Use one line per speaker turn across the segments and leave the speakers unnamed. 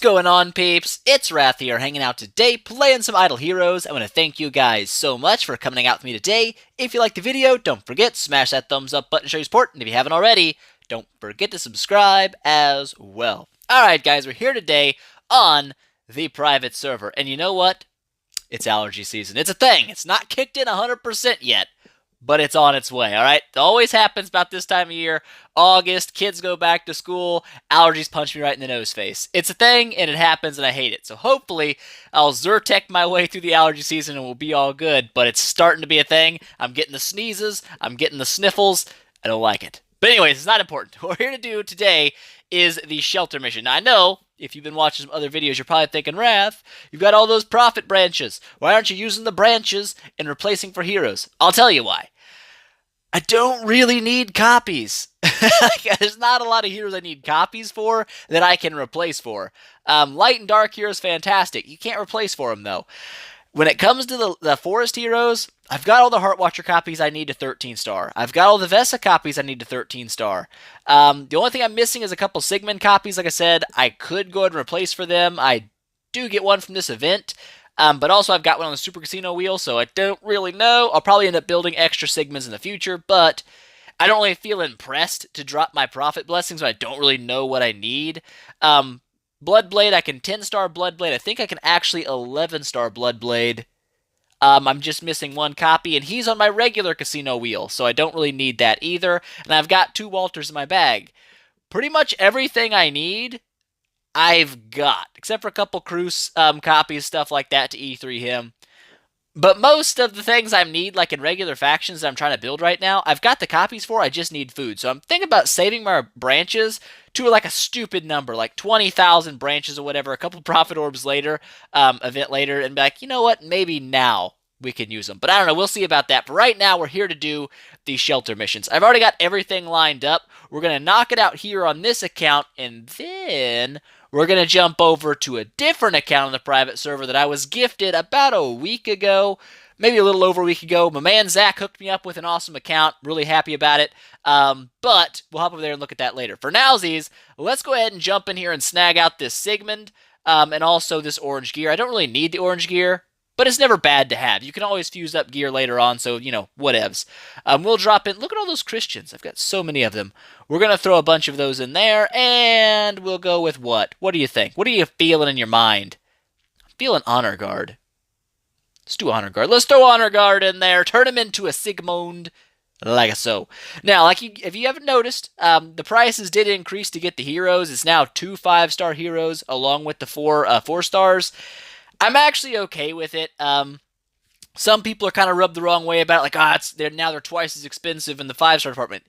going on, peeps? It's Wrath here, hanging out today, playing some Idle Heroes. I want to thank you guys so much for coming out with me today. If you liked the video, don't forget, smash that thumbs up button to show your support, and if you haven't already, don't forget to subscribe as well. Alright guys, we're here today on the private server, and you know what? It's allergy season. It's a thing. It's not kicked in 100% yet, but it's on its way, alright? It always happens about this time of year. August, kids go back to school, allergies punch me right in the nose face. It's a thing, and it happens, and I hate it. So hopefully, I'll Zyrtec my way through the allergy season, and we'll be all good. But it's starting to be a thing. I'm getting the sneezes. I'm getting the sniffles. I don't like it. But anyways, it's not important. What we're here to do today is the shelter mission. Now, I know, if you've been watching some other videos, you're probably thinking, Wrath, you've got all those profit branches. Why aren't you using the branches and replacing for heroes? I'll tell you why. I don't really need copies. There's not a lot of heroes I need copies for that I can replace for. Light and Dark heroes, fantastic. You can't replace for them, though. When it comes to the Forest heroes, I've got all the Heartwatcher copies I need to 13 star. I've got all the Vesa copies I need to 13 star. The only thing I'm missing is a couple Sigmund copies. Like I said, I could go ahead and replace for them. I do get one from this event. But also I've got one on the Super Casino wheel, so I don't really know. I'll probably end up building extra Sigmunds in the future, but I don't really feel impressed to drop my Prophet Blessing, so I don't really know what I need. Bloodblade, I can 10-star Bloodblade. I think I can actually 11-star Bloodblade. I'm just missing one copy, and he's on my regular casino wheel, so I don't really need that either. And I've got 2 Walters in my bag. Pretty much everything I need, I've got, except for a couple Cruz copies, stuff like that to E3 him. But most of the things I need, like in regular factions that I'm trying to build right now, I've got the copies for, I just need food. So I'm thinking about saving my branches to like a stupid number, like 20,000 branches or whatever, a couple profit orbs later, event later, and be like, you know what, maybe now we can use them. But I don't know, we'll see about that. But right now, we're here to do these shelter missions. I've already got everything lined up. We're going to knock it out here on this account, and then we're going to jump over to a different account on the private server that I was gifted about a week ago, maybe a little over a week ago. My man Zach hooked me up with an awesome account. Really happy about it. But we'll hop over there and look at that later. For nowsies, let's go ahead and jump in here and snag out this Sigmund and also this orange gear. I don't really need the orange gear, but it's never bad to have. You can always fuse up gear later on, so, you know, whatevs. We'll drop in. Look at all those Christians. I've got so many of them. We're going to throw a bunch of those in there, and we'll go with what? What do you think? What are you feeling in your mind? I'm feeling Honor Guard. Let's do Honor Guard. Let's throw Honor Guard in there. Turn him into a Sigmund, like so. Now, if you haven't noticed, the prices did increase to get the heroes. It's now 2 5-star heroes along with the 4 4-stars. I'm actually okay with it. Some people are kind of rubbed the wrong way about it, like, they're twice as expensive in the 5-star department.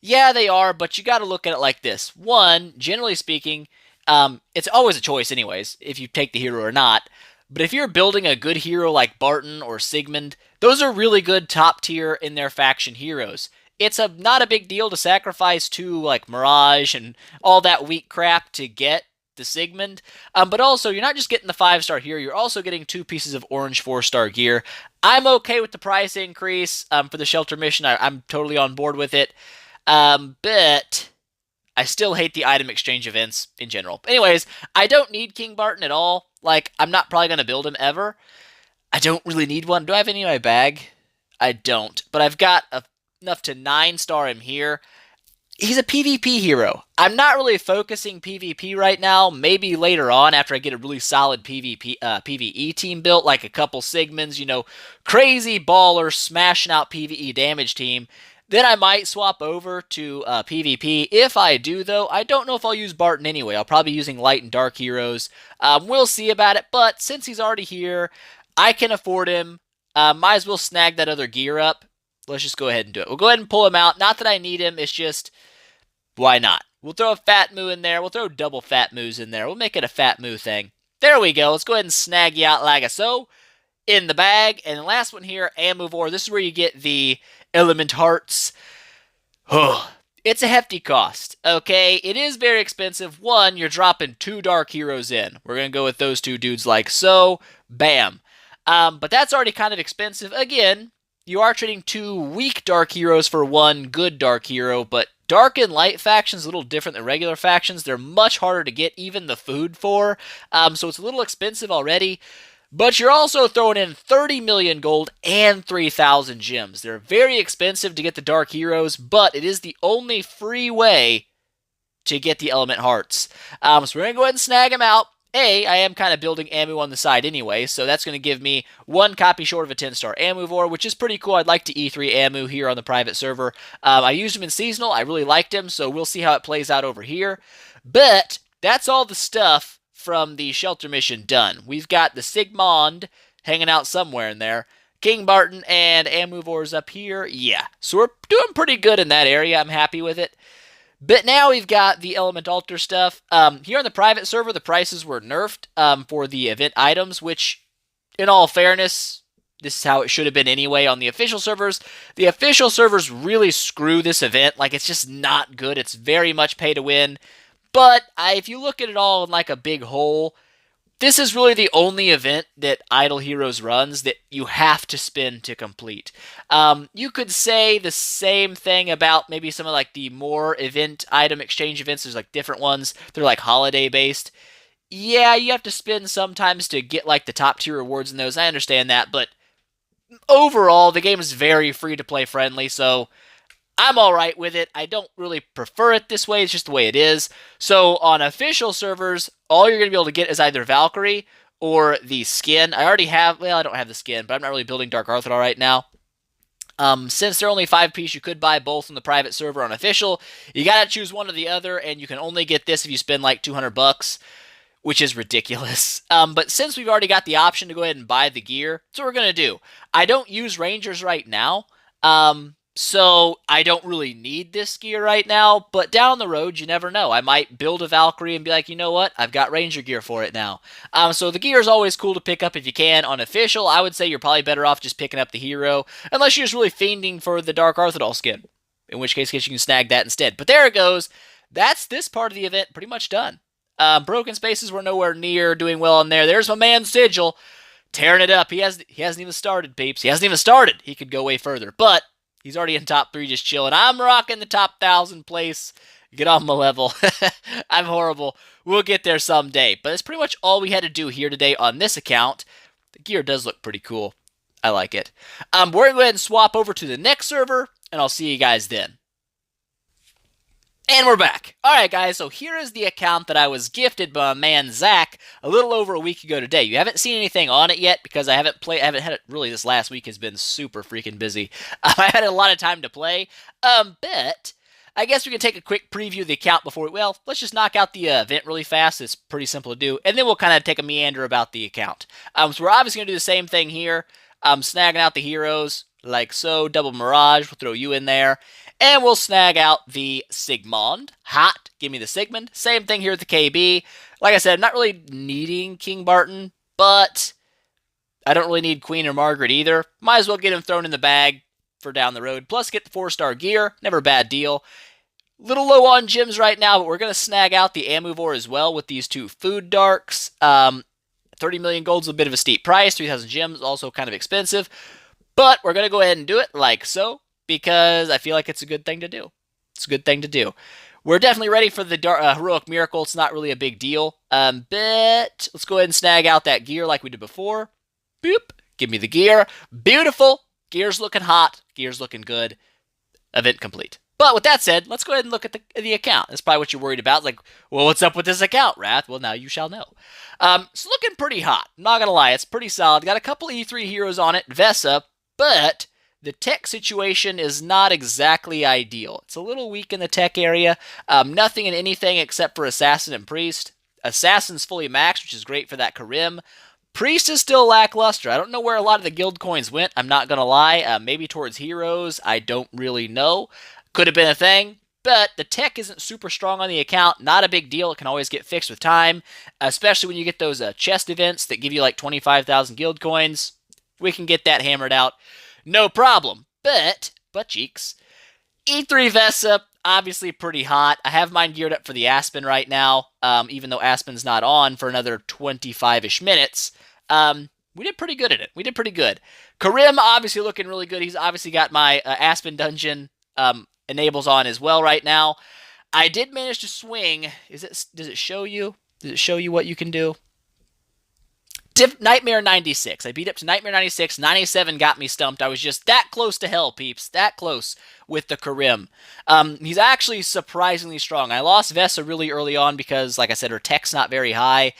Yeah, they are, but you got to look at it like this. One, generally speaking, it's always a choice anyways, if you take the hero or not. But if you're building a good hero like Barton or Sigmund, those are really good top tier in their faction heroes. It's not a big deal to sacrifice 2 like Mirage and all that weak crap to get the Sigmund, but also you're not just getting the 5-star here, you're also getting 2 pieces of orange 4-star gear. I'm okay with the price increase for the shelter mission. I'm totally on board with it, but I still hate the item exchange events in general. Anyways, I don't need King Barton at all. Like, I'm not probably going to build him ever. I don't really need one. Do I have any in my bag? I don't, but I've got enough to 9-star him here. He's a PvP hero. I'm not really focusing PvP right now. Maybe later on after I get a really solid PvE team built, like a couple Sigmunds, you know, crazy baller smashing out PvE damage team. Then I might swap over to PvP. If I do, though, I don't know if I'll use Barton anyway. I'll probably be using Light and Dark heroes. We'll see about it, but since he's already here, I can afford him. Might as well snag that other gear up. Let's just go ahead and do it. We'll go ahead and pull him out. Not that I need him, it's just, why not? We'll throw a Fat Moo in there. We'll throw double Fat Moos in there. We'll make it a Fat Moo thing. There we go. Let's go ahead and snag you out like so in the bag. And the last one here, Amuvor. This is where you get the Element Hearts. Oh, it's a hefty cost, okay? It is very expensive. One, you're dropping 2 Dark Heroes in. We're going to go with those 2 dudes like so. Bam. But that's already kind of expensive. Again, you are trading 2 weak dark heroes for 1 good dark hero, but dark and light factions a little different than regular factions. They're much harder to get even the food for, so it's a little expensive already. But you're also throwing in 30 million gold and 3,000 gems. They're very expensive to get the dark heroes, but it is the only free way to get the element hearts. So we're going to go ahead and snag them out. I am kind of building Amu on the side anyway, so that's going to give me 1 copy short of a 10-star Amuvore, which is pretty cool. I'd like to E3 Amu here on the private server. I used him in Seasonal. I really liked him, so we'll see how it plays out over here. But that's all the stuff from the shelter mission done. We've got the Sigmund hanging out somewhere in there. King Barton and Amuvore's up here. Yeah, so we're doing pretty good in that area. I'm happy with it. But now we've got the Element Altar stuff. Here on the private server, the prices were nerfed for the event items, which, in all fairness, this is how it should have been anyway on the official servers. The official servers really screw this event. Like, it's just not good. It's very much pay to win. But if you look at it all in like a big whole, this is really the only event that Idle Heroes runs that you have to spend to complete. You could say the same thing about maybe some of like the more event item exchange events. There's like different ones. They're like holiday based. Yeah, you have to spend sometimes to get like the top tier rewards in those. I understand that, but overall the game is very free to play friendly, so I'm alright with it. I don't really prefer it this way. It's just the way it is. So on official servers, all you're going to be able to get is either Valkyrie or the skin. I already have, well, I don't have the skin, but I'm not really building Dark Arthur right now. Since they're only 5-piece, you could buy both on the private server on official. You got to choose one or the other, and you can only get this if you spend like $200, which is ridiculous. But since we've already got the option to go ahead and buy the gear, that's what we're going to do. I don't use Rangers right now. So I don't really need this gear right now, but down the road, you never know. I might build a Valkyrie and be like, you know what? I've got Ranger gear for it now. So the gear is always cool to pick up if you can. On official, I would say you're probably better off just picking up the hero, unless you're just really fiending for the Dark Arthur skin, in which case you can snag that instead. But there it goes. That's this part of the event pretty much done. Broken Spaces were nowhere near doing well in there. There's my man Sigil, tearing it up. He hasn't even started, peeps. He hasn't even started. He could go way further, but he's already in top 3 just chilling. I'm rocking the top 1,000 place. Get on my level. I'm horrible. We'll get there someday. But that's pretty much all we had to do here today on this account. The gear does look pretty cool. I like it. We're going to go ahead and swap over to the next server, and I'll see you guys then. And we're back. Alright guys, so here is the account that I was gifted by my man Zach a little over a week ago today. You haven't seen anything on it yet because I haven't had it, really this last week has been super freaking busy. I had a lot of time to play, but I guess we can take a quick preview of the account before, well, let's just knock out the event really fast. It's pretty simple to do, and then we'll kind of take a meander about the account. So we're obviously going to do the same thing here. Snagging out the heroes, like so, double Mirage, we'll throw you in there. And we'll snag out the Sigmund. Hot. Give me the Sigmund. Same thing here with the KB. Like I said, I'm not really needing King Barton, but I don't really need Queen or Margaret either. Might as well get him thrown in the bag for down the road. Plus get the 4-star gear. Never a bad deal. Little low on gems right now, but we're going to snag out the Amuvore as well with these 2 food darks. 30 million gold's a bit of a steep price. 3,000 gems, also kind of expensive. But we're going to go ahead and do it like so, because I feel like it's a good thing to do. It's a good thing to do. We're definitely ready for the Heroic Miracle. It's not really a big deal. But let's go ahead and snag out that gear like we did before. Boop. Give me the gear. Beautiful. Gear's looking hot. Gear's looking good. Event complete. But with that said, let's go ahead and look at the account. That's probably what you're worried about. Like, well, what's up with this account, Wrath? Well, now you shall know. It's looking pretty hot. I'm not going to lie. It's pretty solid. Got a couple E3 heroes on it. Vesa. But the tech situation is not exactly ideal. It's a little weak in the tech area. Nothing in anything except for Assassin and Priest. Assassin's fully maxed, which is great for that Karim. Priest is still lackluster. I don't know where a lot of the guild coins went. I'm not going to lie. Maybe towards heroes. I don't really know. Could have been a thing. But the tech isn't super strong on the account. Not a big deal. It can always get fixed with time. Especially when you get those chest events that give you like 25,000 guild coins. We can get that hammered out. No problem. But cheeks. E3 Vesa, obviously pretty hot. I have mine geared up for the Aspen right now, even though Aspen's not on for another 25-ish minutes. We did pretty good at it. We did pretty good. Karim obviously looking really good. He's obviously got my Aspen Dungeon enables on as well right now. I did manage to swing. Does it show you? Does it show you what you can do? Nightmare 96. I beat up to Nightmare 96. 97 got me stumped. I was just that close to hell, peeps. That close with the Karim. He's actually surprisingly strong. I lost Vesa really early on because, like I said, her tech's not very high.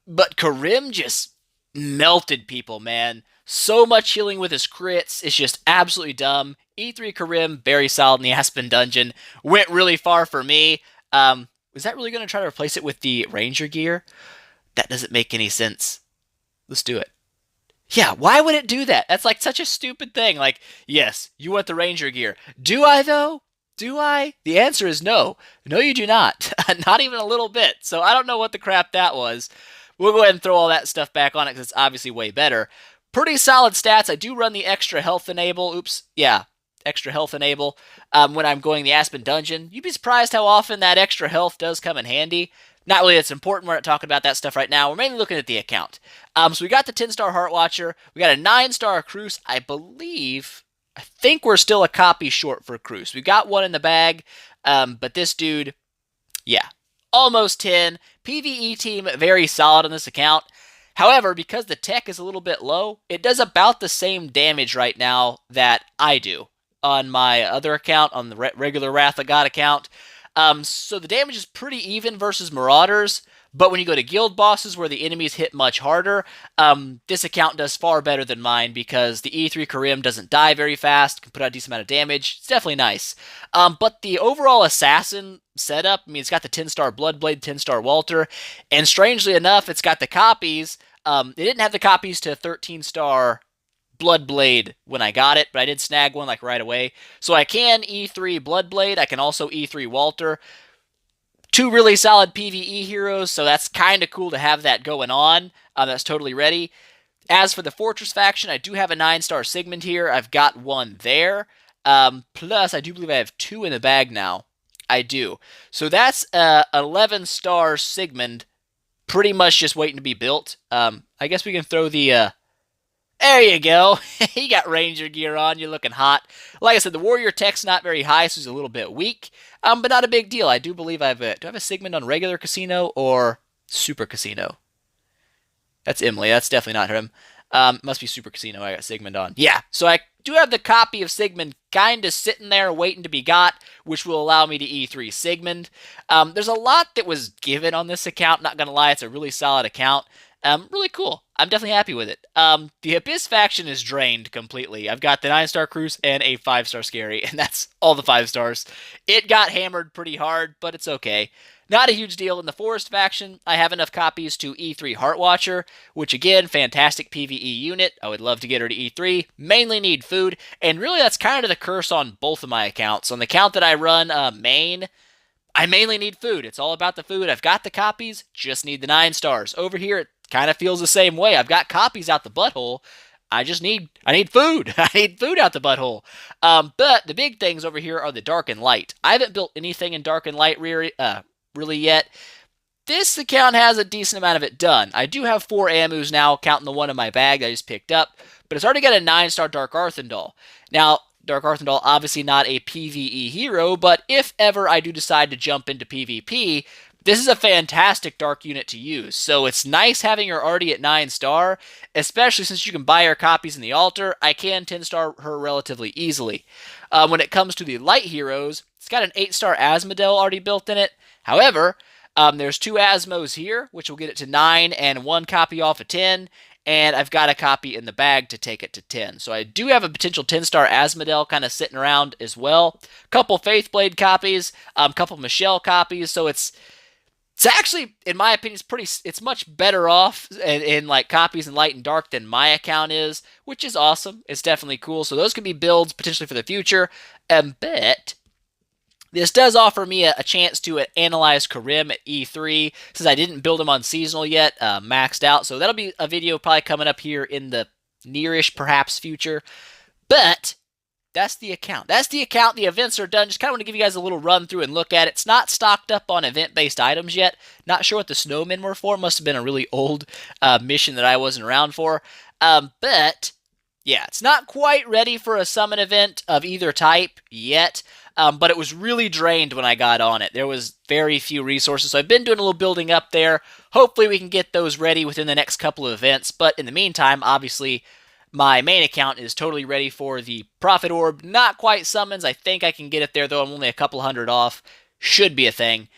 But Karim just melted people, man. So much healing with his crits. It's just absolutely dumb. E3 Karim, very solid in the Aspen Dungeon. Went really far for me. Was that really going to try to replace it with the Ranger gear? That doesn't make any sense. Let's do it. Yeah, why would it do that? That's like such a stupid thing. Like, yes, you want the Ranger gear. Do I, though? Do I? The answer is no. No, you do not. Not even a little bit. So I don't know what the crap that was. We'll go ahead and throw all that stuff back on it because it's obviously way better. Pretty solid stats. I do run the extra health enable. Oops. Yeah, extra health enable when I'm going the Aspen Dungeon. You'd be surprised how often that extra health does come in handy. Not really that's important. We're not talking about that stuff right now. We're mainly looking at the account. So we got the 10-star Heart Watcher. We got a 9-star Cruise. I think we're still a copy short for Cruise. We got one in the bag, but this dude, yeah, almost 10. PvE team, very solid on this account. However, because the tech is a little bit low, it does about the same damage right now that I do on my other account, on the regular Wrath of God account. So the damage is pretty even versus Marauders, but when you go to guild bosses where the enemies hit much harder, this account does far better than mine because the E3 Karim doesn't die very fast, can put out a decent amount of damage. It's definitely nice. But the overall assassin setup, I mean, it's got the 10-star Bloodblade, 10-star Walter, and strangely enough, it's got the copies. They didn't have the copies to 13-star Bloodblade when I got it, but I did snag one like right away. So I can E3 Bloodblade, I can also E3 Walter. Two really solid PvE heroes, so that's kind of cool to have that going on. That's totally ready. As for the Fortress faction, I do have a 9-star Sigmund here. I've got one there. Plus, I do believe I have 2 in the bag now. I do. So that's 11-star Sigmund, pretty much just waiting to be built. I guess we can throw the... There you go. You got Ranger gear on. You're looking hot. Like I said, the Warrior tech's not very high, so he's a little bit weak. But not a big deal. I do believe I have a... Do I have a Sigmund on regular Casino or Super Casino? That's Emily. That's definitely not him. Must be Super Casino I got Sigmund on. Yeah, so I do have the copy of Sigmund kind of sitting there waiting to be got, which will allow me to E3 Sigmund. There's a lot that was given on this account. Not going to lie, it's a really solid account. Really cool. I'm definitely happy with it. The Abyss faction is drained completely. I've got the 9-star Cruise and a 5-star Scary, and that's all the 5 stars. It got hammered pretty hard, but it's okay. Not a huge deal. In the Forest faction, I have enough copies to E3 Heartwatcher, which again, fantastic PvE unit. I would love to get her to E3. Mainly need food, and really that's kind of the curse on both of my accounts. On the account that I run main, I mainly need food. It's all about the food. I've got the copies, just need the 9 stars. Over here, it kind of feels the same way. I've got copies out the butthole. I need food. I need food out the butthole. But the big things over here are the Dark and Light. I haven't built anything in Dark and Light really yet. This account has a decent amount of it done. I do have 4 ammus now, counting the one in my bag that I just picked up, but it's already got a 9-star Dark Arthendal. Now, Dark Arthendal, obviously not a PvE hero, but if ever I do decide to jump into PvP, this is a fantastic Dark unit to use. So it's nice having her already at 9-star, especially since you can buy her copies in the altar. I can 10-star her relatively easily. When it comes to the Light heroes, it's got an 8-star Asmodel already built in it. However, there's 2 Asmos here, which will get it to 9, and 1 copy off of 10, and I've got a copy in the bag to take it to 10. So I do have a potential 10-star Asmodel kind of sitting around as well. Couple Faithblade copies, couple Michelle copies, so it's actually, in my opinion, it's much better off in like copies in Light and Dark than my account is, which is awesome. It's definitely cool. So those could be builds potentially for the future. But this does offer me a chance to analyze Karim at E3, since I didn't build him on seasonal yet, maxed out. So that'll be a video probably coming up here in the nearish, perhaps, future. But that's the account. That's the account. The events are done. Just kind of want to give you guys a little run through and look at it. It's not stocked up on event-based items yet. Not sure what the snowmen were for. Must have been a really old mission that I wasn't around for. But yeah, it's not quite ready for a summon event of either type yet. But it was really drained when I got on it. There was very few resources, so I've been doing a little building up there. Hopefully we can get those ready within the next couple of events, but in the meantime, obviously, my main account is totally ready for the Prophet Orb. Not quite summons. I think I can get it there, though. I'm only a couple hundred off. Should be a thing.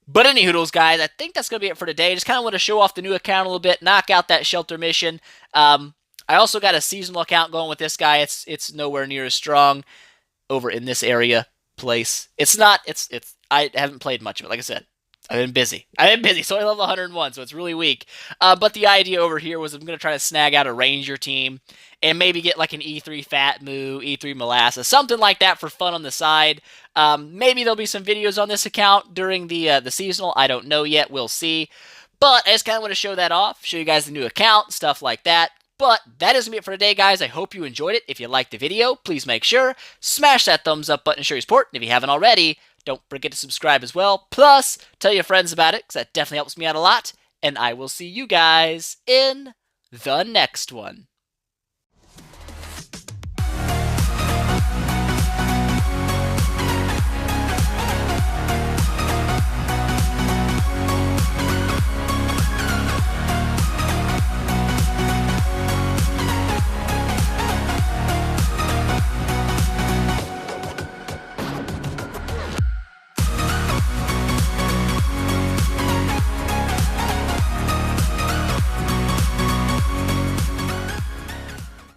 But any hoodles, guys, I think that's going to be it for today. Just kind of want to show off the new account a little bit, knock out that shelter mission. I also got a seasonal account going with this guy. It's nowhere near as strong over in this area place. It's not. It's. I haven't played much of it. Like I said, I've been busy. So I level 101, so it's really weak. But the idea over here was I'm gonna try to snag out a ranger team and maybe get like an E3 Fat Moo, E3 Molasses, something like that for fun on the side. Maybe there'll be some videos on this account during the seasonal. I don't know yet. We'll see. But I just kind of want to show that off, show you guys the new account, stuff like that. But that is going to be it for today, guys. I hope you enjoyed it. If you liked the video, please make sure, smash that thumbs up button to show your support. And if you haven't already, don't forget to subscribe as well. Plus, tell your friends about it, because that definitely helps me out a lot. And I will see you guys in the next one.